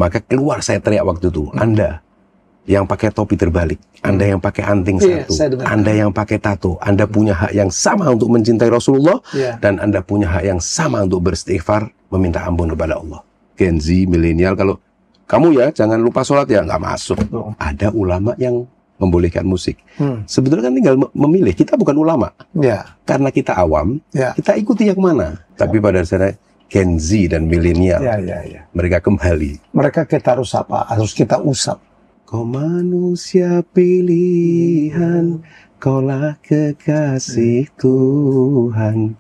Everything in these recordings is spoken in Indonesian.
Maka keluar saya teriak waktu itu, Anda yang pakai topi terbalik, Anda yang pakai anting satu, Anda yang pakai tato, Anda punya hak yang sama untuk mencintai Rasulullah, dan Anda punya hak yang sama untuk beristighfar, meminta ampun kepada Allah. Gen Z, milenial, kalau kamu ya jangan lupa sholat ya, nggak masuk. Ada ulama yang membolehkan musik. Sebetulnya kan tinggal memilih. Kita bukan ulama. Karena kita awam, kita ikuti yang mana. Tapi pada dasarnya Gen Z dan milenial, mereka kembali. Mereka kita harus apa? Harus kita usap. Kau manusia pilihan, kaulah kekasih Tuhan.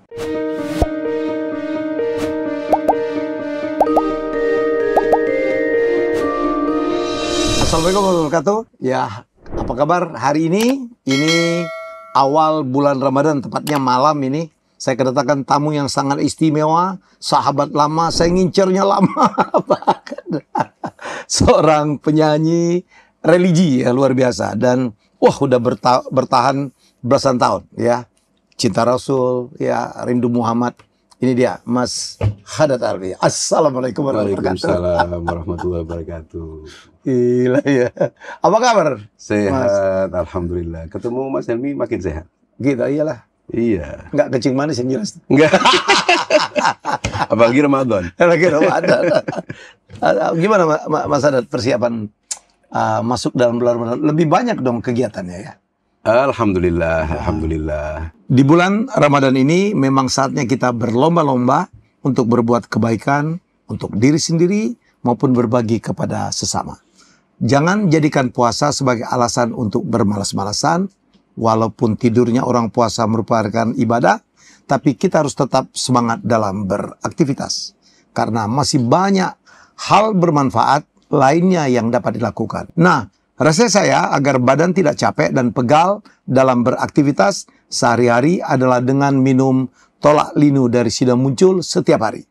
Assalamualaikum warahmatullahi wabarakatuh. Ya, apa kabar hari ini? Ini awal bulan Ramadan, tepatnya malam ini. Saya kedatangan tamu yang sangat istimewa, sahabat lama, saya ngincernya lama. Bahkan seorang penyanyi religi ya, luar biasa. Dan wah, udah bertahan belasan tahun ya. Cinta Rasul, ya, rindu Muhammad. Ini dia, Mas Haddad Alwi. Assalamualaikum warahmatullahi wabarakatuh. Waalaikumsalam warahmatullahi wabarakatuh. Gila ya. Apa kabar? Sehat, Mas? Alhamdulillah. Ketemu Mas Helmi makin sehat. Gitu, iyalah. Iya. Nggak kencing manis yang jelas. Enggak. Apalagi Ramadan. Apalagi Ramadan. Gimana Mas Haddad persiapan masuk dalam bulan Ramadan? Lebih banyak dong kegiatannya ya? Alhamdulillah, alhamdulillah. Di bulan Ramadan ini memang saatnya kita berlomba-lomba untuk berbuat kebaikan untuk diri sendiri maupun berbagi kepada sesama. Jangan jadikan puasa sebagai alasan untuk bermalas-malasan. Walaupun tidurnya orang puasa merupakan ibadah, tapi kita harus tetap semangat dalam beraktivitas. Karena masih banyak hal bermanfaat lainnya yang dapat dilakukan. Nah, resep saya agar badan tidak capek dan pegal dalam beraktivitas sehari-hari adalah dengan minum tolak linu dari Sidang Muncul setiap hari.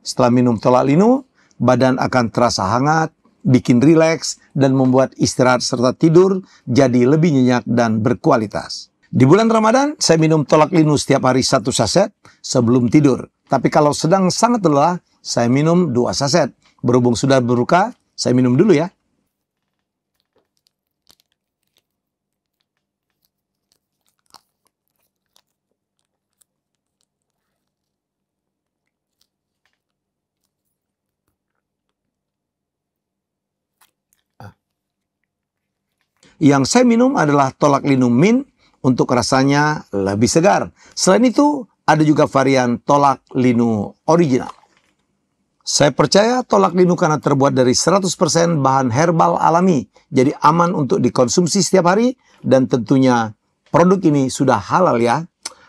Setelah minum tolak linu, badan akan terasa hangat, bikin rileks, dan membuat istirahat serta tidur jadi lebih nyenyak dan berkualitas. Di bulan Ramadan, saya minum tolak linu setiap hari 1 saset sebelum tidur. Tapi kalau sedang sangat lelah, saya minum 2 saset. Berhubung sudah berbuka, saya minum dulu ya. Yang saya minum adalah tolak linu mint untuk rasanya lebih segar. Selain itu, ada juga varian tolak linu original. Saya percaya tolak linu karena terbuat dari 100% bahan herbal alami. Jadi aman untuk dikonsumsi setiap hari dan tentunya produk ini sudah halal ya.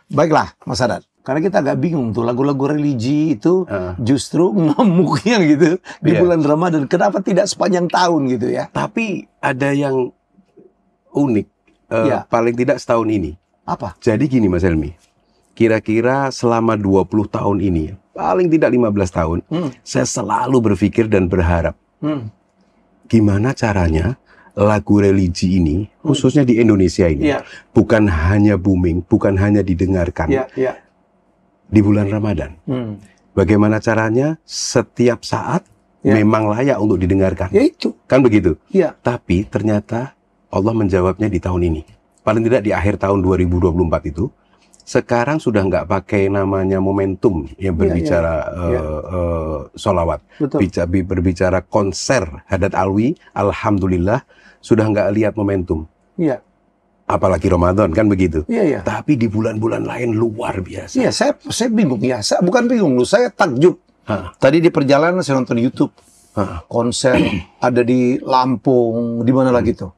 Baiklah, Mas Haddad. Karena kita agak bingung tuh lagu-lagu religi itu justru ngamuknya gitu di bulan Ramadan. Kenapa tidak sepanjang tahun gitu ya? Tapi ada yang unik, paling tidak setahun ini. Apa? Jadi gini Mas Helmi, kira-kira selama 20 tahun ini, paling tidak 15 tahun, saya selalu berpikir dan berharap, gimana caranya lagu religi ini, khususnya di Indonesia ini, bukan hanya booming, bukan hanya didengarkan di bulan Ramadan. Bagaimana caranya setiap saat memang layak untuk didengarkan. Ya itu. Kan begitu? Iya. Tapi ternyata Allah menjawabnya di tahun ini. Paling tidak di akhir tahun 2024 itu, sekarang sudah nggak pakai namanya momentum yang berbicara sholawat. Berbicara konser Haddad Alwi, Alhamdulillah, sudah nggak lihat momentum. Iya. Apalagi Ramadan, kan begitu. Iya. Tapi di bulan-bulan lain luar biasa. Iya, saya bingung ya. Saya bukan bingung, saya takjub. Tadi di perjalanan saya nonton YouTube. Konser ada di Lampung, di mana lagi tuh?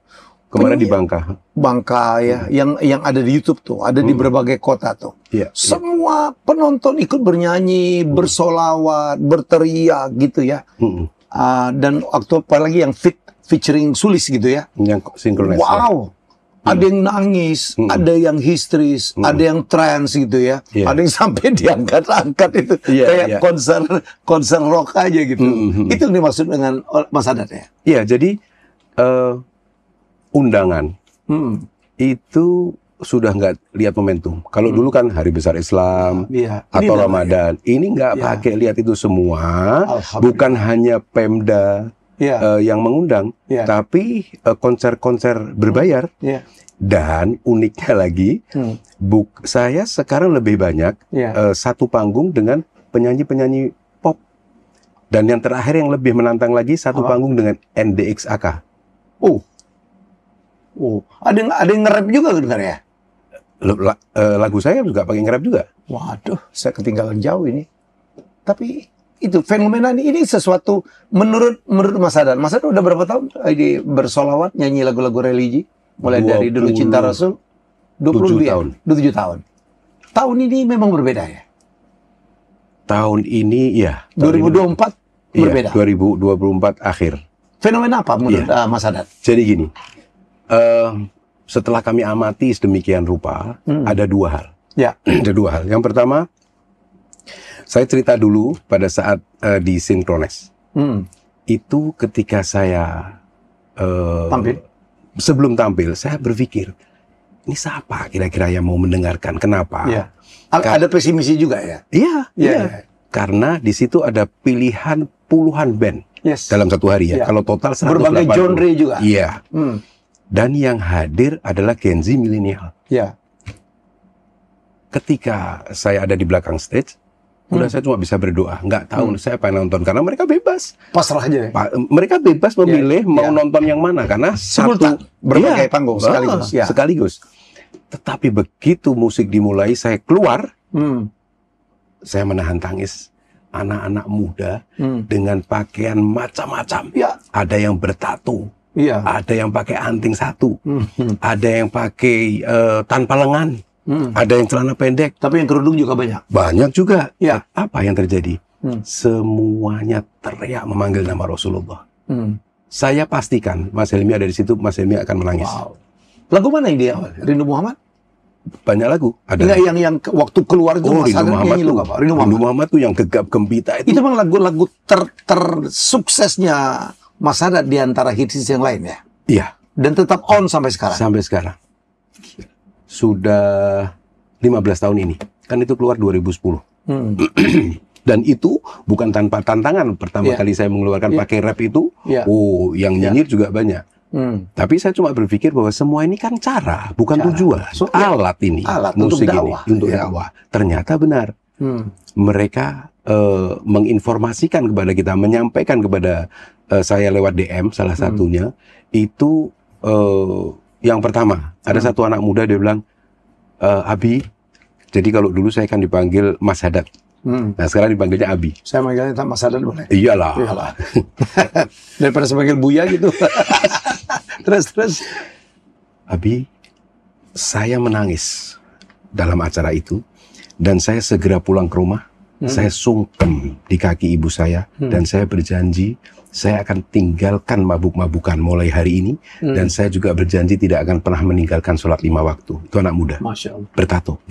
Kemarin di Bangka. Bangka ya, yang ada di YouTube tuh, ada di berbagai kota tuh. Semua penonton ikut bernyanyi, bersolawat, berteriak gitu ya. Dan apalagi yang featuring Sulis gitu ya. Yang sinkronis. Wow. Ada yang nangis, ada yang histeris, ada yang trance gitu ya. Ada yang sampai diangkat-angkat itu. Kayak konser rock aja gitu. Itu yang dimaksud dengan Mas Haddad ya? Iya, jadi undangan itu sudah nggak lihat momentum. Kalau dulu kan Hari Besar Islam atau Ramadan, ini nggak pakai lihat itu semua. Bukan hanya Pemda, yang mengundang, tapi konser-konser berbayar. Dan uniknya lagi, saya sekarang lebih banyak satu panggung dengan penyanyi-penyanyi pop. Dan yang terakhir yang lebih menantang lagi, satu panggung dengan NDXAK. Ada yang nge-rap juga dengar ya? Lagu saya juga pakai nge-rap juga. Waduh, saya ketinggalan jauh ini. Tapi itu fenomena ini sesuatu menurut Mas Haddad. Mas Haddad udah berapa tahun bersolawat, nyanyi lagu-lagu religi? Mulai dari dulu Cinta Rasul? 27 tahun. 27 tahun. Tahun ini memang berbeda ya? Tahun ini ya. 2024 berbeda? 2024 akhir. Fenomena apa menurut Mas Haddad? Jadi gini, setelah kami amati sedemikian rupa, ada dua hal. Ada dua hal. Yang pertama, saya cerita dulu pada saat di Synchronize. Itu ketika saya sebelum tampil, saya berpikir, ini siapa kira-kira yang mau mendengarkan? Kenapa? Ada pesimis juga ya? Iya. Karena di situ ada pilihan puluhan band dalam satu hari ya. Kalau total 180. Berbagai genre juga. Iya. Dan yang hadir adalah Gen Z milenial. Ketika saya ada di belakang stage, udah saya cuma bisa berdoa, nggak tahu saya pengen nonton karena mereka bebas. Pasrah aja ya? Mereka bebas memilih mau nonton yang mana karena satu berbagai panggung sekaligus. Tetapi begitu musik dimulai, saya keluar, saya menahan tangis. Anak-anak muda dengan pakaian macam-macam. Ada yang bertato, ada yang pakai anting satu, ada yang pakai tanpa lengan. Ada yang celana pendek. Tapi yang kerudung juga banyak. Banyak juga. Apa yang terjadi? Semuanya teriak memanggil nama Rasulullah. Saya pastikan Mas Helmi ada di situ, Mas Helmi akan menangis. Lagu mana yang dia awal? Rindu Muhammad? Banyak lagu. Ada yang waktu keluar itu Rindu Muhammad tuh. Rindu Muhammad tuh yang gegap gempita itu. Itu memang lagu-lagu tersuksesnya Mas Haddad di antara hits yang lain ya? Iya. Dan tetap on sampai sekarang? Sampai sekarang. Sudah 15 tahun ini. Kan itu keluar 2010. Dan itu bukan tanpa tantangan. Pertama kali saya mengeluarkan pakai rap itu, yang nyinyir juga banyak. Tapi saya cuma berpikir bahwa semua ini kan cara, bukan tujuan. Alat ini, musik ini untuk dakwah. Ternyata benar. Mereka menginformasikan kepada kita, menyampaikan kepada saya lewat DM salah satunya, itu yang pertama, ada satu anak muda dia bilang, Abi, jadi kalau dulu saya kan dipanggil Mas Haddad. Nah sekarang dipanggilnya Abi. Saya manggilnya Mas Haddad boleh? Iyalah. Daripada saya panggil Buya gitu. Terus. Abi, saya menangis dalam acara itu. Dan saya segera pulang ke rumah. Saya sungkem di kaki ibu saya. Dan saya berjanji, saya akan tinggalkan mabuk-mabukan mulai hari ini. Dan saya juga berjanji tidak akan pernah meninggalkan sholat 5 waktu. Itu anak muda. Masya Allah. Bertato.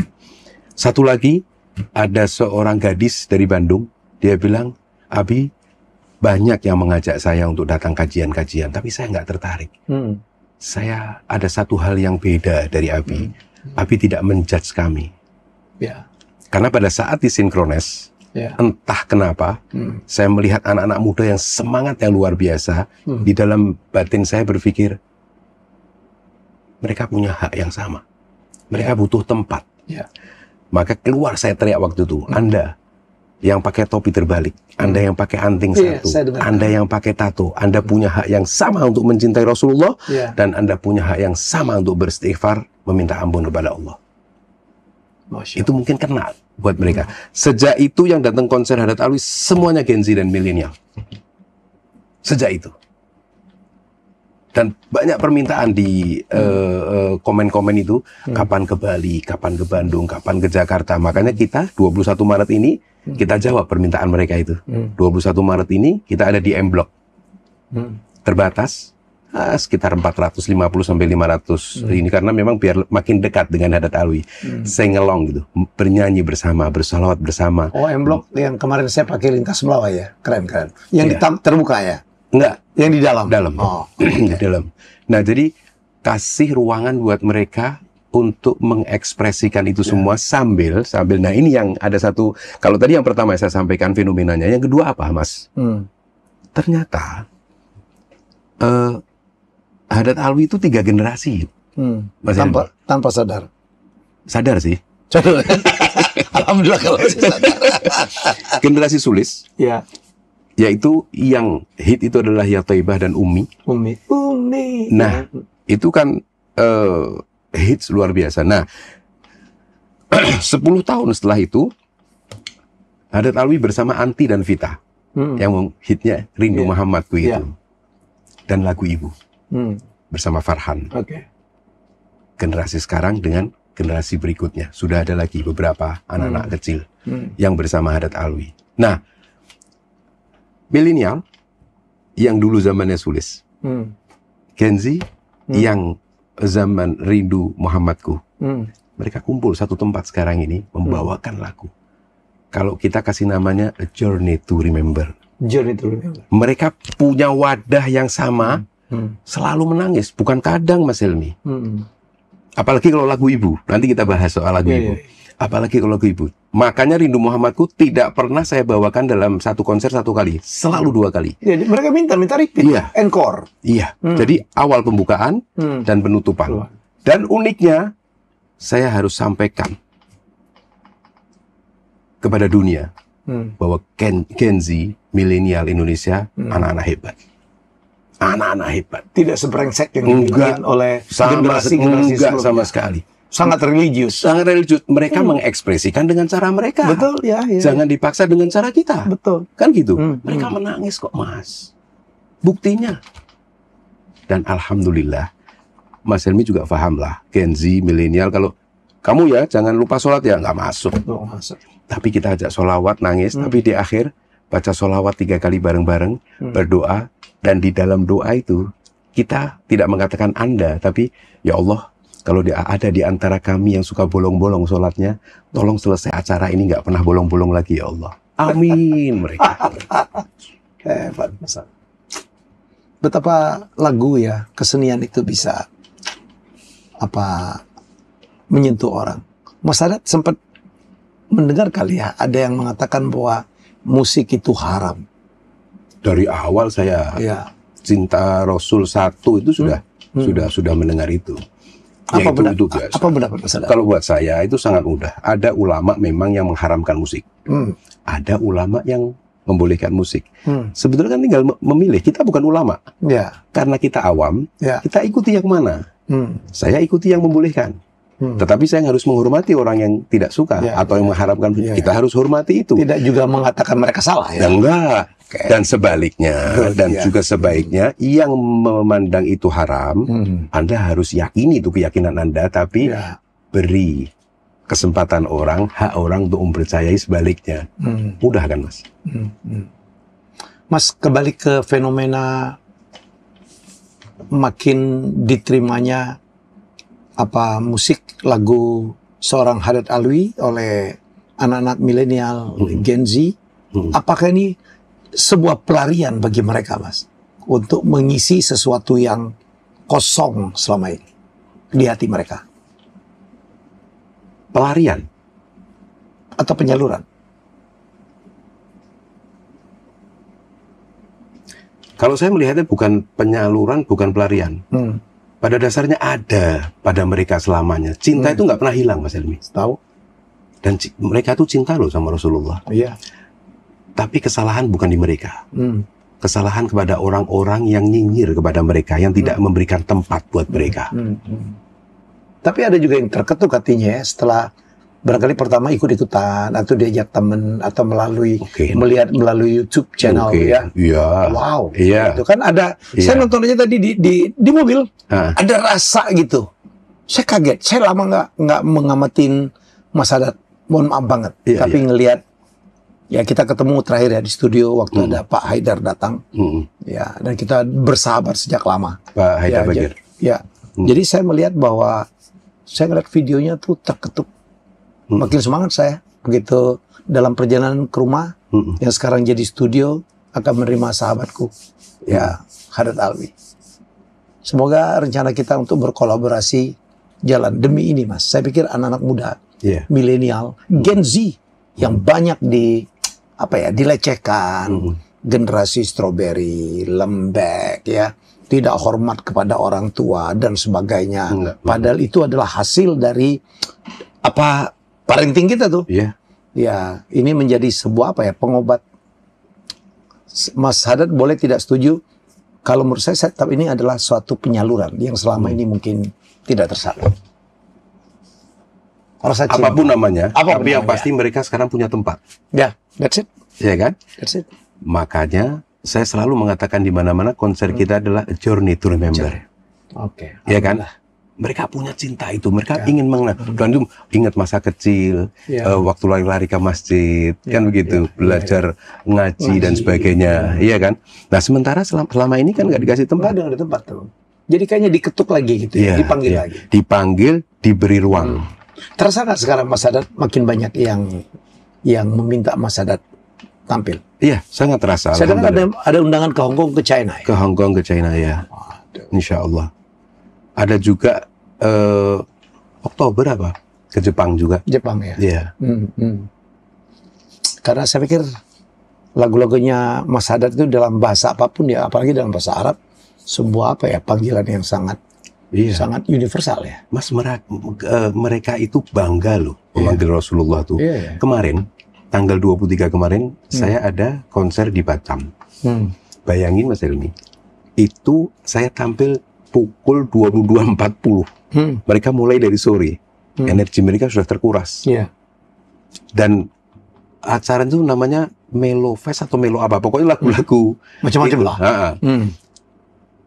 Satu lagi, ada seorang gadis dari Bandung. Dia bilang, Abi, banyak yang mengajak saya untuk datang kajian-kajian. Tapi saya nggak tertarik. Saya ada satu hal yang beda dari Abi. Abi tidak menjudge kami. Karena pada saat di Synchronize, entah kenapa, saya melihat anak-anak muda yang semangat yang luar biasa. Di dalam batin saya berpikir, mereka punya hak yang sama. Mereka butuh tempat. Maka keluar saya teriak waktu itu, Anda yang pakai topi terbalik, Anda yang pakai anting satu, Anda yang pakai tato, Anda punya hak yang sama untuk mencintai Rasulullah, dan Anda punya hak yang sama untuk beristighfar, meminta ampun kepada Allah. Itu mungkin kena buat mereka. Sejak itu yang datang konser Haddad Alwi semuanya Gen Z dan milenial. Sejak itu. Dan banyak permintaan di komen-komen itu, kapan ke Bali, kapan ke Bandung, kapan ke Jakarta. Makanya kita 21 Maret ini, kita jawab permintaan mereka itu. 21 Maret ini, kita ada di M Block. Terbatas, sekitar 450 sampai 500 ini. Karena memang biar makin dekat dengan Haddad Alwi. Sing-along gitu, bernyanyi bersama, bersalawat bersama. Oh, M Block yang kemarin saya pakai lintas Melawai ya, keren-keren. Yang terbuka ya? Enggak, yang di dalam. Di dalam. Nah, jadi kasih ruangan buat mereka untuk mengekspresikan itu semua sambil. Nah, ini yang ada satu. Kalau tadi yang pertama saya sampaikan fenomenanya, yang kedua apa, Mas? Ternyata Haddad Alwi itu 3 generasi. Tanpa sadar. Sadar sih. Alhamdulillah kalau masih sadar. Generasi Sulis. Ya. Yaitu yang hit itu adalah Ya Thaibah dan Umi. Nah, itu kan hits luar biasa. Nah, 10 tahun setelah itu, Haddad Alwi bersama Anti dan Vita. Yang hitnya Rindu Muhammadku itu. Dan lagu Ibu. Bersama Farhan. Generasi sekarang dengan generasi berikutnya. Sudah ada lagi beberapa anak-anak kecil yang bersama Haddad Alwi. Nah, milenial yang dulu zamannya Sulis. Gen Z yang zaman Rindu Muhammadku. Mereka kumpul satu tempat sekarang ini membawakan lagu. Kalau kita kasih namanya A Journey to Remember. Journey to Remember. Mereka punya wadah yang sama, selalu menangis. Bukan kadang, Mas Helmi. Apalagi kalau lagu Ibu. Nanti kita bahas soal lagu Ibu. Apalagi kalau lagu Ibu. Makanya Rindu Muhammadku tidak pernah saya bawakan dalam satu konser 1 kali. Selalu 2 kali. Jadi mereka minta repeat. Encore. Iya. Jadi awal pembukaan dan penutupan. Dan uniknya, saya harus sampaikan kepada dunia bahwa Gen Z, milenial Indonesia, anak-anak hebat. Anak-anak hebat. Tidak seberengsek yang dibikin oleh generasi enggak sama sekali. Sangat religius. Sangat religius. Mereka mengekspresikan dengan cara mereka. Betul, ya. Jangan dipaksa dengan cara kita. Betul. Kan gitu. Mereka menangis kok, Mas. Buktinya. Dan alhamdulillah, Mas Helmi juga paham lah. Gen Z, milenial, kalau kamu ya jangan lupa sholat ya, nggak masuk. Tapi kita ajak sholawat, nangis. Tapi di akhir, baca sholawat 3 kali bareng-bareng, berdoa. Dan di dalam doa itu, kita tidak mengatakan Anda, tapi ya Allah, kalau ada di antara kami yang suka bolong-bolong sholatnya, tolong selesai acara ini nggak pernah bolong-bolong lagi ya Allah. Amin mereka. Hebat. Betapa lagu ya, kesenian itu bisa menyentuh orang. Mas Haddad sempat mendengar kali ya, ada yang mengatakan bahwa musik itu haram. Dari awal saya cinta Rasul 1 itu sudah mendengar itu. Apa pendapat Mas Haddad? Kalau buat saya itu sangat mudah. Ada ulama memang yang mengharamkan musik. Ada ulama yang membolehkan musik. Sebetulnya kan tinggal memilih. Kita bukan ulama. Karena kita awam, kita ikuti yang mana. Saya ikuti yang membolehkan. Tetapi saya harus menghormati orang yang tidak suka atau yang mengharapkan. Kita harus hormati itu. Tidak juga mengatakan mereka salah ya? Enggak. Dan sebaliknya, juga sebaiknya yang memandang itu haram, Anda harus yakini itu keyakinan Anda, tapi beri kesempatan hak orang untuk mempercayai sebaliknya. Mudah kan, Mas? Mas, kembali ke fenomena makin diterimanya musik lagu seorang Haddad Alwi oleh anak-anak milenial Gen Z. Apakah ini sebuah pelarian bagi mereka, Mas, untuk mengisi sesuatu yang kosong selama ini di hati mereka? Pelarian atau penyaluran? Kalau saya melihatnya bukan penyaluran, bukan pelarian. Pada dasarnya ada pada mereka selamanya. Cinta itu nggak pernah hilang, Mas Helmi. Tahu? Dan mereka tuh cinta loh sama Rasulullah. Iya. Tapi kesalahan bukan di mereka. Kesalahan kepada orang-orang yang nyinyir kepada mereka, yang tidak memberikan tempat buat mereka. Tapi ada juga yang terketuk hatinya ya, setelah barangkali pertama ikut-ikutan atau diajak teman atau melihat melalui YouTube channel ya. Iya. Wow. Iya. Itu kan ada. Saya nonton aja tadi di mobil. Ada rasa gitu. Saya kaget. Saya lama nggak mengamatin Mas Haddad. Mohon maaf banget. Tapi ngelihat ya, kita ketemu terakhir ya di studio waktu ada Pak Haidar datang. Ya, dan kita bersahabat sejak lama. Pak Haidar Bagir. Jadi saya melihat bahwa saya ngeliat videonya tuh terketuk. Makin semangat saya begitu dalam perjalanan ke rumah yang sekarang jadi studio akan menerima sahabatku ya, Haddad Alwi. Semoga rencana kita untuk berkolaborasi jalan demi ini, Mas. Saya pikir anak-anak muda, milenial, Gen Z yang banyak dilecehkan, generasi strawberry, lembek ya, tidak hormat kepada orang tua dan sebagainya. Padahal itu adalah hasil dari apa parenting kita tuh. Iya. Ya, ini menjadi sebuah apa ya, pengobat. Mas Haddad boleh tidak setuju. Kalau menurut saya tapi ini adalah suatu penyaluran yang selama ini mungkin tidak tersalur. Rasa cinta. Apapun namanya, tapi yang pasti mereka sekarang punya tempat. Ya, that's it. Ya kan? That's it. Makanya saya selalu mengatakan di mana-mana konser kita adalah a journey to remember. Oke. Ya kan? Mereka punya cinta itu, mereka ingin mengenal. Dan itu ingat masa kecil, waktu lari-lari ke masjid, kan begitu, belajar ngaji dan sebagainya, iya kan? Nah sementara selama ini kan nggak dikasih tempat. Nggak ada tempat tuh. Jadi kayaknya diketuk lagi gitu, dipanggil lagi. Dipanggil, diberi ruang. Terasa nggak sekarang Mas Haddad makin banyak yang meminta Mas Haddad tampil? Iya, sangat terasa. Saya dengar ada undangan ke Hong Kong, ke China. Ke Hong Kong, ke China ya. Insya Allah. Ada juga Oktober apa? Ke Jepang juga. Jepang ya. Iya. Karena saya pikir lagu-lagunya Mas Haddad itu dalam bahasa apapun ya, apalagi dalam bahasa Arab, sebuah apa ya, panggilan yang sangat sangat universal ya. Mas, mereka itu bangga loh memanggil Rasulullah tuh. Kemarin tanggal 23 kemarin saya ada konser di Batam. Bayangin Mas Helmi, itu saya tampil pukul 22.40. Mereka mulai dari sore. Energi mereka sudah terkuras. Dan acara itu namanya Melo Fest atau Melo apa, pokoknya lagu-lagu macam-macam lah.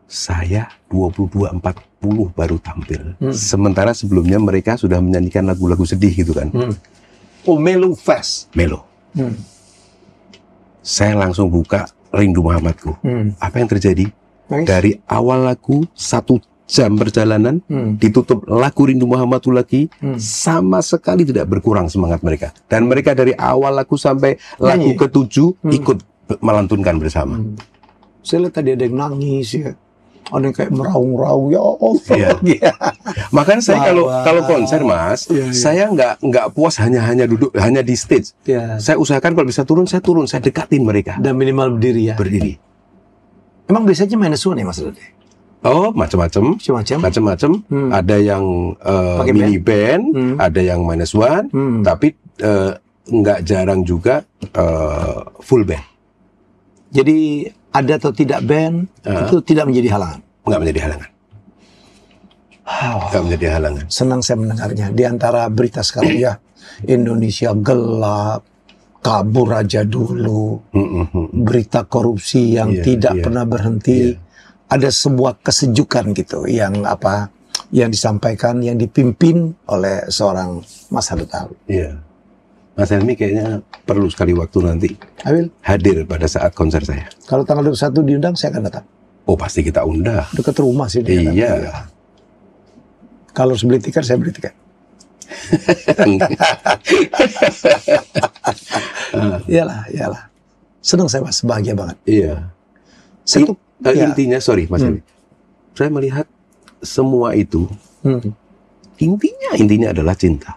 Saya 22.40 baru tampil. Sementara sebelumnya mereka sudah menyanyikan lagu-lagu sedih gitu kan. Oh, Melo Fest. Melo. Saya langsung buka Rindu Muhammadku. Apa yang terjadi? Dari awal lagu 1 jam perjalanan, ditutup lagu Rindu Muhammadku lagi, sama sekali tidak berkurang semangat mereka. Dan mereka dari awal lagu sampai lagu ke-7 ikut melantunkan bersama. Saya lihat tadi ada yang nangis ya. Ada yang kayak meraung-raung, ya Allah. Makanya saya kalau konser Mas, saya nggak puas hanya duduk hanya di stage. Saya usahakan kalau bisa turun, saya dekatin mereka. Dan minimal berdiri ya. Berdiri. Emang biasanya -1 ya Mas Haddad? Oh, macam-macam. Ada yang mini band, ada yang -1, tapi nggak jarang juga full band. Jadi ada atau tidak band itu tidak menjadi halangan. Nggak menjadi halangan. Nggak menjadi halangan. Senang saya mendengarnya. Di antara berita sekarang ya, Indonesia gelap, kabur aja dulu, berita korupsi yang tidak pernah berhenti. Ada sebuah kesejukan gitu yang disampaikan, yang dipimpin oleh seorang Mas Haddad. Iya. Mas Helmi kayaknya perlu sekali waktu nanti hadir pada saat konser saya. Kalau tanggal 21 diundang, saya akan datang. Oh, pasti kita undang. Dekat rumah sih. Iya. Kalau harus beli tiket, saya beli tiket. Iyalah. Senang saya Mas, bahagia banget. Iya. Intinya, sorry Mas Helmi, saya melihat semua itu, intinya adalah cinta.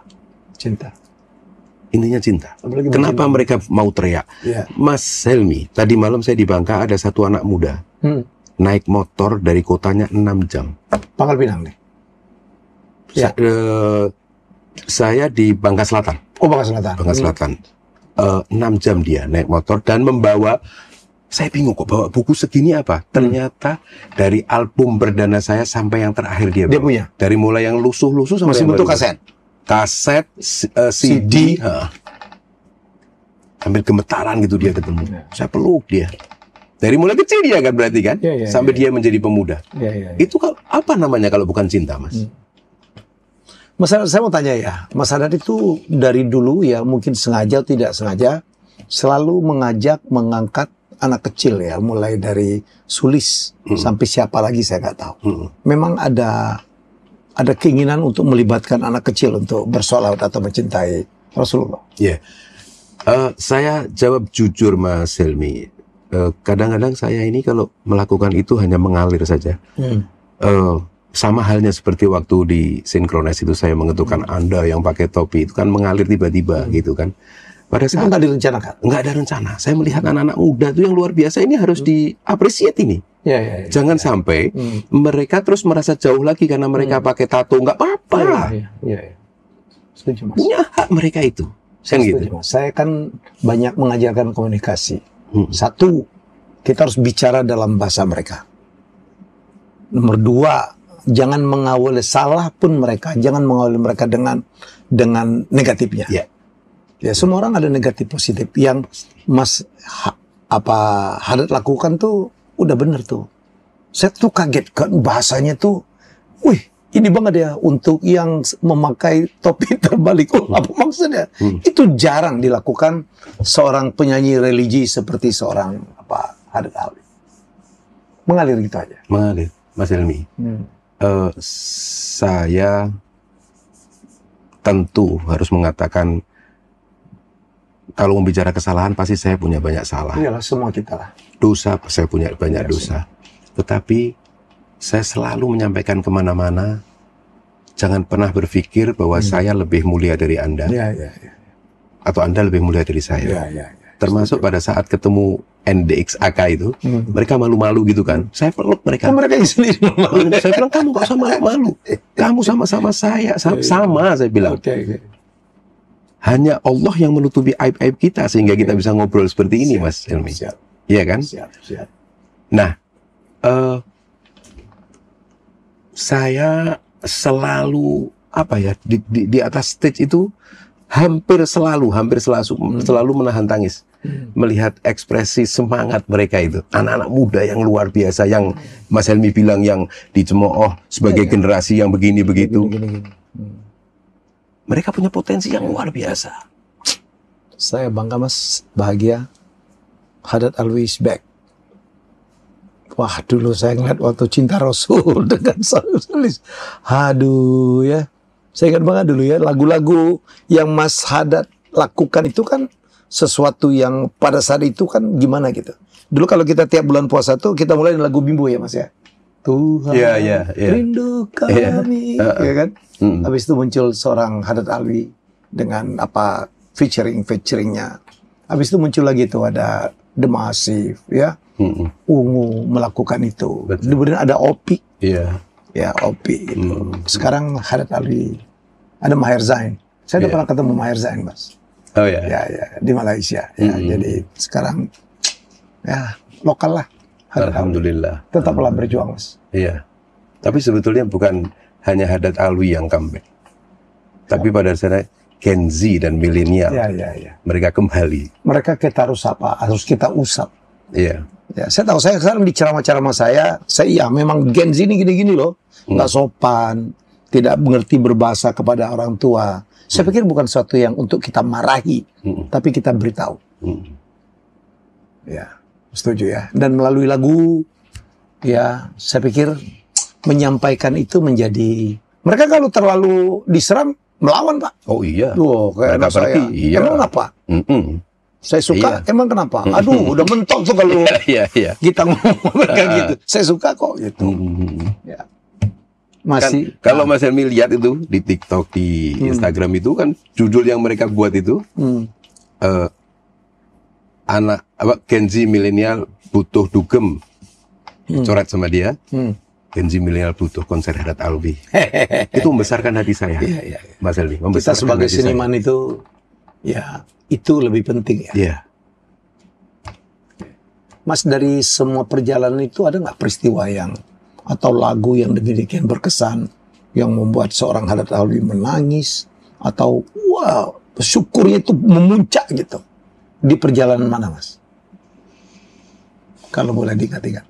Intinya cinta. Kenapa mereka mau teriak? Mas Helmi, tadi malam saya di Bangka ada satu anak muda naik motor dari kotanya 6 jam. Pangkal Pinang nih? Saya di Bangka Selatan. Oh, Bangka Selatan. 6 jam dia naik motor dan membawa, saya bingung kok bawa buku segini apa? Ternyata dari album perdana saya sampai yang terakhir dia punya. Dari mulai yang lusuh-lusuh sampai masih bentuk kaset, CD, hampir gemetaran gitu dia ketemu. Saya peluk dia. Dari mulai kecil dia kan berarti kan, sampai dia menjadi pemuda. Itu apa namanya kalau bukan cinta, Mas? Mas Haddad, saya mau tanya ya, Mas Haddad itu dari dulu ya, mungkin sengaja atau tidak sengaja, selalu mengangkat anak kecil ya, mulai dari Sulis sampai siapa lagi saya nggak tahu. Memang ada keinginan untuk melibatkan anak kecil untuk bersolawat atau mencintai Rasulullah. Saya jawab jujur Mas Helmi. Kadang-kadang saya ini kalau melakukan itu hanya mengalir saja. Sama halnya seperti waktu di Synchronize itu saya mengetukkan Anda yang pakai topi itu kan mengalir tiba-tiba gitu kan. Pada saat itu nggak direncanakan. Nggak ada rencana. Saya melihat anak-anak muda itu yang luar biasa ini harus diapresiasi ini. Jangan sampai mereka terus merasa jauh lagi karena mereka pakai tato. Nggak apa-apa. Setuju, Mas. Punya hak mereka itu. Setuju, Mas. Saya kan banyak mengajarkan komunikasi. Satu, kita harus bicara dalam bahasa mereka. Nomor dua, jangan mengawali salah pun mereka, jangan mengawali mereka dengan negatifnya. Ya, semua orang ada negatif positif. Yang Mas Haddad lakukan tuh udah bener tuh. Saya tuh kaget kan bahasanya tuh, wih, ini banget ya untuk yang memakai topi terbalik. Apa maksudnya? Itu jarang dilakukan seorang penyanyi religi seperti seorang Haddad Alwi. Mengalir gitu aja. Mengalir, Mas Helmy. Saya tentu harus mengatakan kalau membicara kesalahan pasti saya punya banyak salah. Iyalah, semua kita lah. Dosa, saya punya banyak dosa. Tetapi saya selalu menyampaikan kemana-mana, jangan pernah berpikir bahwa saya lebih mulia dari Anda. Atau Anda lebih mulia dari saya. Termasuk pada saat ketemu NDXAK itu, mereka malu-malu gitu kan. Saya peluk mereka. Mereka sendiri malu. Saya bilang, kamu gak usah malu-malu. Kamu sama-sama saya. Sama, saya bilang. Hanya Allah yang menutupi aib-aib kita sehingga kita bisa ngobrol seperti ini, Mas Helmy. Iya kan? Siap. Nah, saya selalu di atas stage itu hampir selalu menahan tangis melihat ekspresi semangat mereka itu, anak-anak muda yang luar biasa, yang Mas Helmy bilang yang dicemooh sebagai generasi yang begini begitu. Mereka punya potensi yang luar biasa. Saya bangga, Mas, bahagia. Haddad Alwi is back. Wah, dulu saya ngeliat waktu Cinta Rasul dengan tulis. Aduh ya. Saya ingat banget dulu ya, lagu-lagu yang Mas Haddad lakukan itu kan sesuatu yang pada saat itu kan gimana gitu. Dulu kalau kita tiap bulan puasa tuh kita mulai dengan lagu Bimbo ya, Mas ya. Tuhan rindu kami, ya kan? Habis itu muncul seorang Haddad Alwi dengan featuringnya. Habis itu muncul lagi tuh ada The Massive, ya, Ungu melakukan itu. Kemudian ada Opi, ya Opi gitu. Sekarang Haddad Alwi, ada Maher Zain. Saya udah pernah ketemu Maher Zain, Mas. Ya, di Malaysia. Ya, jadi sekarang ya lokal lah. Alhamdulillah. Tetaplah berjuang, Mas. Iya. Tapi sebetulnya bukan hanya Haddad Alwi yang comeback. Tapi pada dasarnya Gen Z dan milenial. Mereka kembali. Mereka kita harus kita usap. Iya. Ya, saya tahu, saya sekarang di ceramah-ceramah saya memang Gen Z ini gini-gini loh. Nggak sopan, tidak mengerti berbahasa kepada orang tua. Saya pikir bukan sesuatu yang untuk kita marahi, tapi kita beritahu. Ya. Setuju ya. Dan melalui lagu, ya saya pikir menyampaikan itu menjadi, mereka kalau terlalu diserang melawan, Pak. Oh iya. Kayak saya. Emang kenapa? Saya suka. Emang kenapa? Aduh, udah mentok tuh kalau kita ngomong mereka gitu. Saya suka kok gitu. Ya. Masih. Kalau Mas Helmy lihat itu di TikTok, di Instagram itu kan judul yang mereka buat itu. Anak Gen Z milenial butuh dugem, coret sama dia. Gen Z milenial butuh konser Haddad Alwi. Itu membesarkan hati saya, Mas Helmy. Kita sebagai seniman itu, ya itu lebih penting ya. Mas, dari semua perjalanan itu ada nggak peristiwa atau lagu yang demikian berkesan yang membuat seorang Haddad Alwi menangis atau wow syukurnya itu memuncak gitu? Di perjalanan mana, Mas? Kalau boleh diingat-ingat.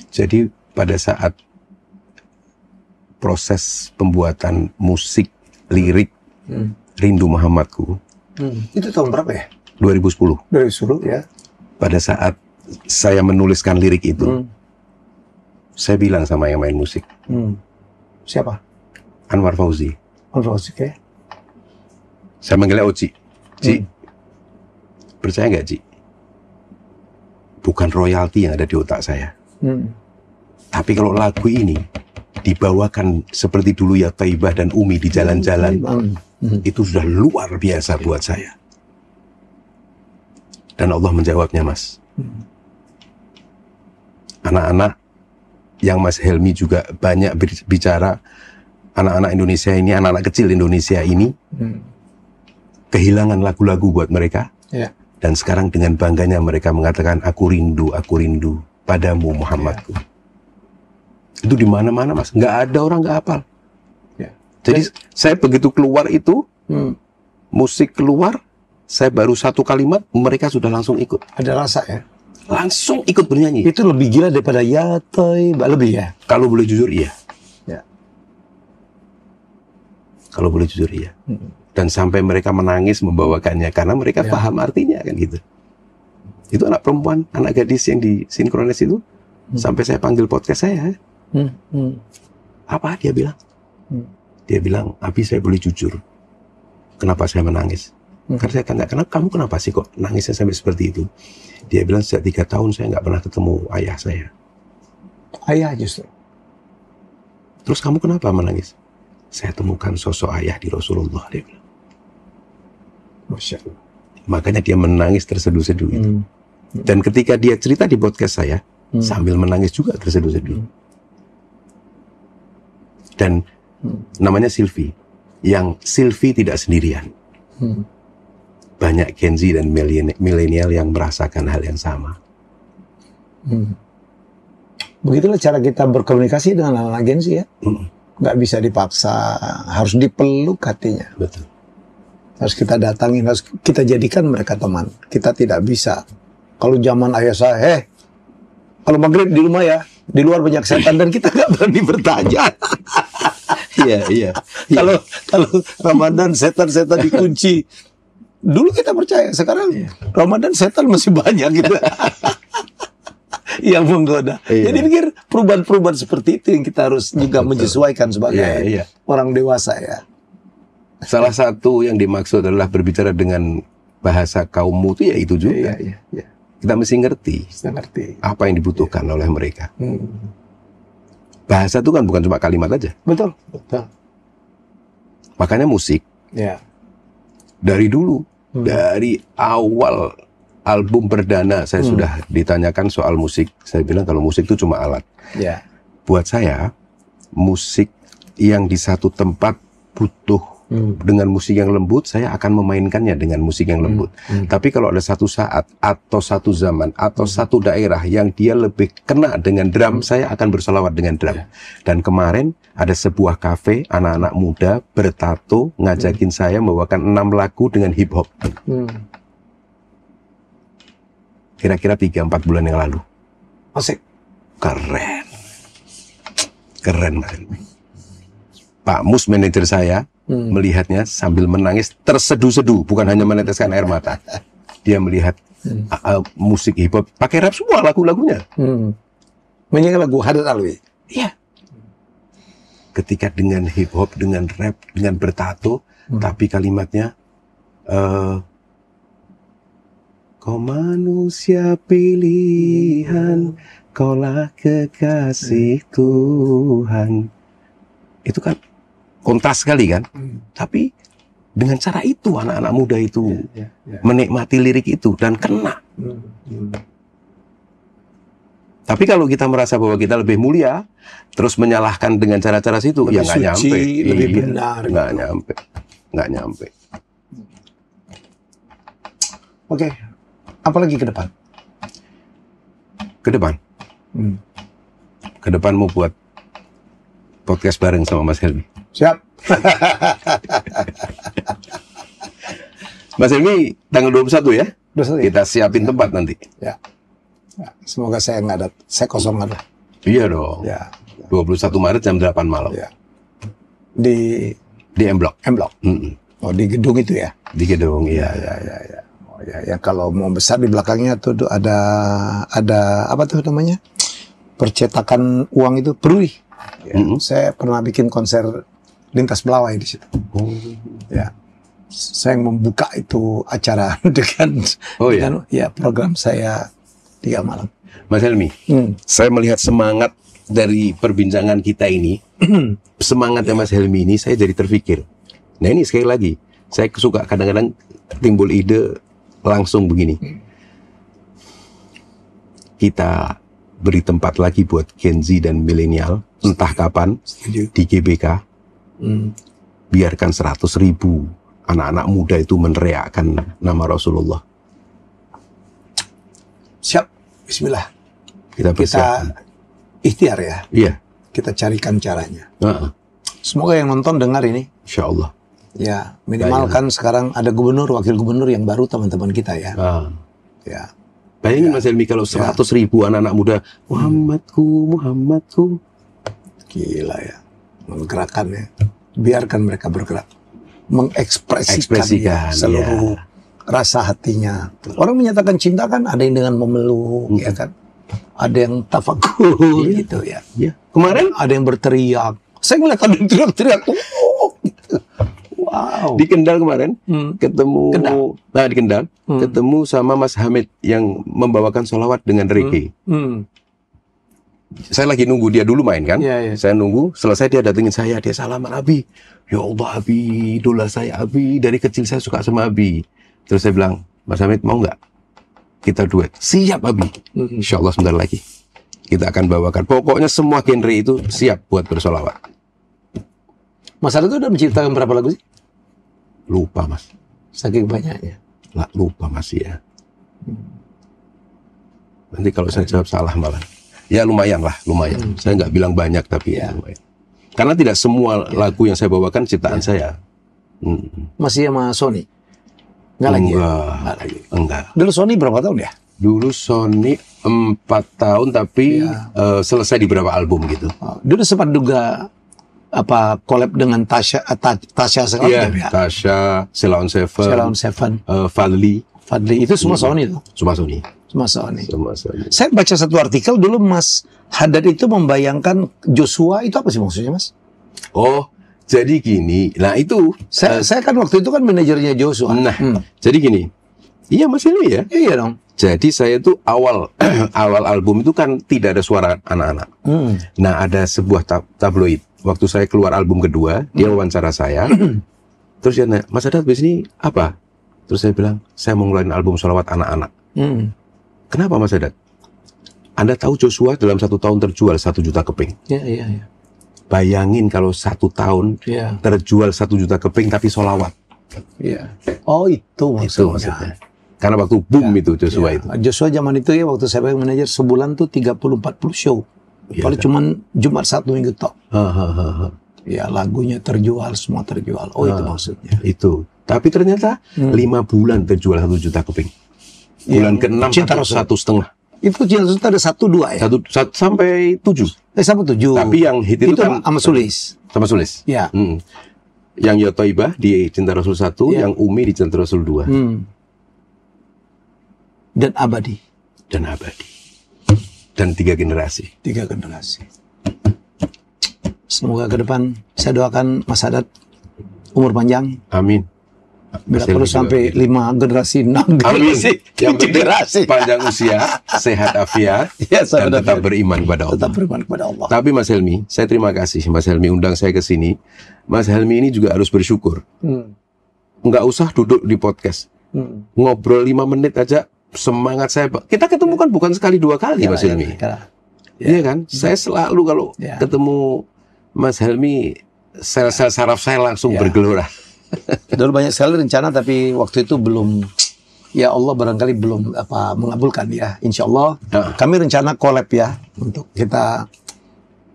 Jadi pada saat proses pembuatan musik lirik Rindu Muhammadku. Itu tahun berapa ya? 2010. 2010 ya. Pada saat saya menuliskan lirik itu, saya bilang sama yang main musik. Siapa? Anwar Fauzi. Anwar Fauzi, ya. Saya manggilnya Oci. Ci. Percaya nggak, Ci? Bukan royalti yang ada di otak saya. Tapi kalau lagu ini dibawakan seperti dulu ya Taibah dan Umi di jalan-jalan, itu sudah luar biasa buat saya. Dan Allah menjawabnya, Mas. Anak-anak yang Mas Helmi juga banyak bicara, anak-anak Indonesia ini, anak-anak kecil Indonesia ini kehilangan lagu-lagu buat mereka. Ya. Dan sekarang dengan bangganya mereka mengatakan, aku rindu padamu Muhammadku. Ya. Itu di mana-mana, Mas. Nggak ada orang nggak hafal. Ya. Jadi saya begitu keluar itu, musik keluar, saya baru satu kalimat, mereka sudah langsung ikut. Ada rasa ya? Langsung ikut bernyanyi. Itu lebih gila daripada ya toy, lebih ya? Kalau boleh jujur, iya. Ya. Kalau boleh jujur, iya. Dan sampai mereka menangis membawakannya karena mereka paham artinya kan gitu. Itu anak perempuan, anak gadis yang disinkronis itu sampai saya panggil podcast saya. Apa dia bilang? Dia bilang, Abi, saya boleh jujur. Kenapa saya menangis? Karena saya tanya, kenapa sih kok nangisnya sampai seperti itu? Dia bilang, sejak 3 tahun saya nggak pernah ketemu ayah saya. Ayah justru. Terus kamu kenapa menangis? Saya temukan sosok ayah di Rasulullah, dia bilang. Masya Allah. Makanya dia menangis terseduh-seduh itu. Dan ketika dia cerita di podcast saya, sambil menangis juga terseduh-seduh. Dan namanya Sylvie. Yang Sylvie tidak sendirian. Banyak Gen Z dan milenial yang merasakan hal yang sama. Begitulah cara kita berkomunikasi dengan anak-anak Gen Z ya. Nggak bisa dipaksa, harus dipeluk hatinya. Betul. Harus kita datangin, harus kita jadikan mereka teman. Kita tidak bisa. Kalau zaman ayah saya, kalau maghrib di rumah ya, di luar banyak setan dan kita nggak berani bertanya. Iya. Kalau Ramadan setan-setan dikunci. Dulu kita percaya, sekarang Ramadan setan masih banyak gitu. Yang menggoda. Jadi pikir perubahan-perubahan seperti itu yang kita harus juga menyesuaikan sebagai orang dewasa ya. Salah satu yang dimaksud adalah berbicara dengan bahasa kaummu itu ya itu juga. Kita mesti ngerti apa yang dibutuhkan oleh mereka. Bahasa itu kan bukan cuma kalimat aja. Betul. Makanya musik. Dari dulu, dari awal album perdana saya sudah ditanyakan soal musik. Saya bilang kalau musik itu cuma alat. Buat saya, musik yang di satu tempat butuh dengan musik yang lembut, saya akan memainkannya dengan musik yang lembut. Tapi kalau ada satu saat, atau satu zaman, atau satu daerah yang dia lebih kena dengan drum, saya akan bersolawat dengan drum. Dan kemarin ada sebuah kafe, anak-anak muda bertato, ngajakin saya membawakan 6 lagu dengan hip hop. Kira-kira 3-4 bulan yang lalu. Asik. Keren. Keren, Mas. Pak Mus, manajer saya, melihatnya sambil menangis terseduh-seduh, bukan hanya meneteskan air mata. Dia melihat musik hip hop, pakai rap semua lagu-lagunya. Menyanyi lagu Hadat Alwi. Iya. Ketika dengan hip hop, dengan rap, dengan bertato, tapi kalimatnya kau manusia pilihan, kaulah kekasih Tuhan. Itu kan kontras sekali kan? Tapi dengan cara itu anak-anak muda itu menikmati lirik itu dan kena. Tapi kalau kita merasa bahwa kita lebih mulia, terus menyalahkan dengan cara-cara situ, lebih ya nggak nyampe. Lebih benar. Nggak nyampe. Oke, apalagi ke depan? Ke depan? Ke depan mau buat podcast bareng sama Mas Helmi. Siap. Mas Helmi, tanggal 21 ya? 21. Kita siapin tempat nanti. Ya. Semoga saya nggak ada, saya kosong ada. Iya dong. 21 Maret jam 8 malam. Di M Block. Oh, di gedung itu ya? Di gedung, iya. Oh ya, kalau mau besar di belakangnya tuh ada apa tuh namanya? Percetakan uang itu, Perui. Saya pernah bikin konser lintas Melawai di situ. Ya. Saya yang membuka itu acara dengan program saya 3 malam. Mas Helmi, saya melihat semangat dari perbincangan kita ini, semangatnya Mas Helmi ini, saya jadi terpikir. Nah ini sekali lagi, saya suka kadang-kadang timbul ide langsung begini. kita beri tempat lagi buat Gen Z dan milenial, entah kapan, di GBK. Biarkan 100.000 anak-anak muda itu meneriakkan nama Rasulullah. Siap, bismillah. Kita ikhtiar ya. Iya. Kita carikan caranya. Semoga yang nonton dengar ini. Insya Allah. Ya, minimal kan sekarang ada gubernur, wakil gubernur yang baru teman-teman kita ya. Ya. Bayangin Mas Helmi kalau 100.000 anak-anak muda, Muhammadku. Gila ya. Menggerakkan ya. Biarkan mereka bergerak. Mengekspresikan seluruh rasa hatinya. Orang menyatakan cinta kan ada yang dengan memeluk, ya kan. Ada yang tafakur gitu ya. Kemarin ada yang berteriak. Saya ngeliat ada yang teriak-teriak. Gitu. Wow. Di Kendal kemarin ketemu di Kendal ketemu sama Mas Hamid yang membawakan sholawat dengan reggae. Saya lagi nunggu dia dulu main kan. Saya nunggu, selesai dia datengin saya, dia salaman, Abi. Ya Allah Abi, idola saya Abi, dari kecil saya suka sama Abi. Terus saya bilang, Mas Hamid mau nggak kita duet? Siap Abi. Insya Allah sebentar lagi kita akan bawakan. Pokoknya semua genre itu siap buat bersolawat. Mas Arad itu udah menciptakan berapa lagu sih? Lupa Mas. Saking banyaknya. Lupa Mas ya. Nanti kalau saya jawab salah malah. Ya lumayan. Saya nggak bilang banyak tapi lumayan. Karena tidak semua lagu yang saya bawakan ciptaan saya. Masih sama Sony? Nggak lagi ya? Enggak. Dulu Sony berapa tahun ya? Dulu Sony 4 tahun tapi selesai di beberapa album gitu. Dulu sempat juga collab dengan Tasya sekarang ya? Tasya, Sheila on Seven, Fadli itu semua Sony tuh. Semua Sony. Saya baca satu artikel dulu Mas Haddad itu membayangkan Joshua itu apa sih maksudnya Mas? Oh, jadi gini. Nah itu saya kan waktu itu kan manajernya Joshua. Jadi gini. Iya Mas Helmi ya? Iya dong. Jadi saya tuh awal album itu kan tidak ada suara anak-anak. Nah ada sebuah tabloid. Waktu saya keluar album kedua, dia wawancara saya. Terus dia nanya, Mas Haddad habis ini apa? Terus saya bilang, saya mau ngeluarin album sholawat anak-anak. Kenapa Mas Haddad? Anda tahu Joshua dalam 1 tahun terjual 1 juta keping. Iya. Bayangin kalau 1 tahun terjual 1 juta keping tapi sholawat. Iya. Oh itu maksudnya. Karena waktu boom itu Joshua itu. Joshua zaman itu ya waktu saya sebagai manajer sebulan tuh 30-40 show. Kalau cuman Jumat Sabtu Minggu tok. Ya lagunya terjual, semua terjual. Oh itu maksudnya. Itu. Tapi ternyata 5 bulan terjual 1 juta keping. Bulan ke-6 1,5. Itu Cinta Rasul ada 1-2 ya? 1 sampai 7. Sampai 7. Tapi yang hit itu kan sama Sulis. Sama Sulis. Ya. Yang Ya Thaibah di Cinta Rasul 1, yang Umi di Cinta Rasul 2. Dan Abadi. Dan 3 generasi. Semoga ke depan saya doakan Mas Haddad umur panjang. Amin. Bila perlu sampai 5 generasi, 6 generasi. Yang generasi panjang usia, sehat afiat, dan tetap beriman kepada Allah. Tapi Mas Helmi, saya terima kasih Mas Helmi undang saya ke sini. Mas Helmi ini juga harus bersyukur. Nggak usah duduk di podcast. Ngobrol 5 menit aja semangat saya. Kita ketemu kan bukan sekali 2 kali Mas Helmi. Iya kan? Saya selalu kalau ketemu Mas Helmi, sel-sel saraf saya langsung bergelora. Dulu banyak sekali rencana tapi waktu itu belum, ya Allah barangkali belum mengabulkan ya. Insya Allah kami rencana collab ya untuk kita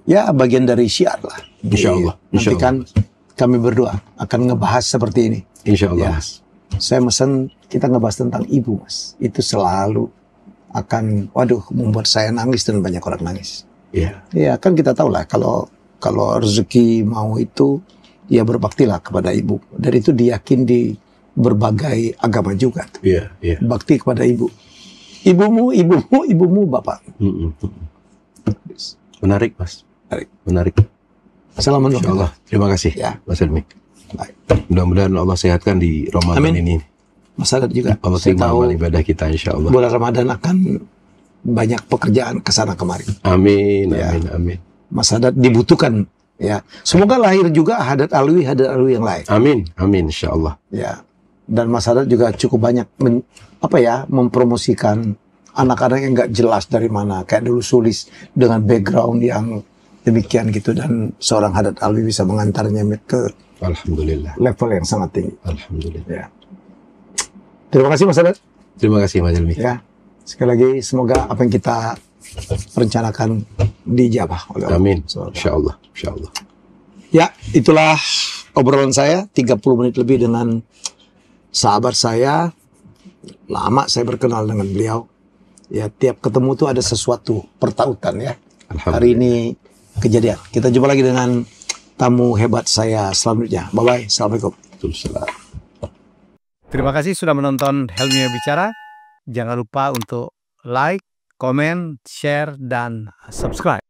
ya bagian dari syiar lah. Insya Allah. Nanti kan kami berdua akan ngebahas seperti ini. Insya Allah. Mas. Saya mesen kita ngebahas tentang ibu Mas. Itu selalu akan membuat saya nangis dan banyak orang nangis. Iya. Ya kan kita tahu lah kalau rezeki mau itu ya berbaktilah kepada ibu. Dan itu diyakin di berbagai agama juga. Iya. Bakti kepada ibu. Ibumu, bapak. Menarik Mas. Menarik. Assalamualaikum. Insya Allah. Terima kasih Mas Helmi. Mudah-mudahan Allah sehatkan di Ramadan ini. Mas Haddad juga. Allah terima amal ibadah kita insya Allah. Bulan Ramadan akan banyak pekerjaan kesana kemari. Amin. Mas Haddad dibutuhkan. Ya, semoga lahir juga Haddad Alwi yang lain. Amin, insya Allah. Ya, dan Mas Haddad juga cukup banyak mempromosikan anak-anak yang nggak jelas dari mana, kayak dulu Sulis dengan background yang demikian gitu, dan seorang Haddad Alwi bisa mengantarnya ke Alhamdulillah level yang sangat tinggi. Alhamdulillah. Ya. Terima kasih Mas Haddad. Terima kasih Mas Helmi. Ya, sekali lagi semoga apa yang kita rencanakan dijabah oleh Allah. Amin. Insyaallah, insyaallah. Ya, itulah obrolan saya 30 menit lebih dengan sahabat saya. Lama saya berkenal dengan beliau. Ya, tiap ketemu tuh ada sesuatu pertautan ya. Hari ini kejadian. Kita jumpa lagi dengan tamu hebat saya selanjutnya. Bye-bye. Assalamualaikum. Terima kasih sudah menonton Helmi Bicara. Jangan lupa untuk like, komen, share, dan subscribe.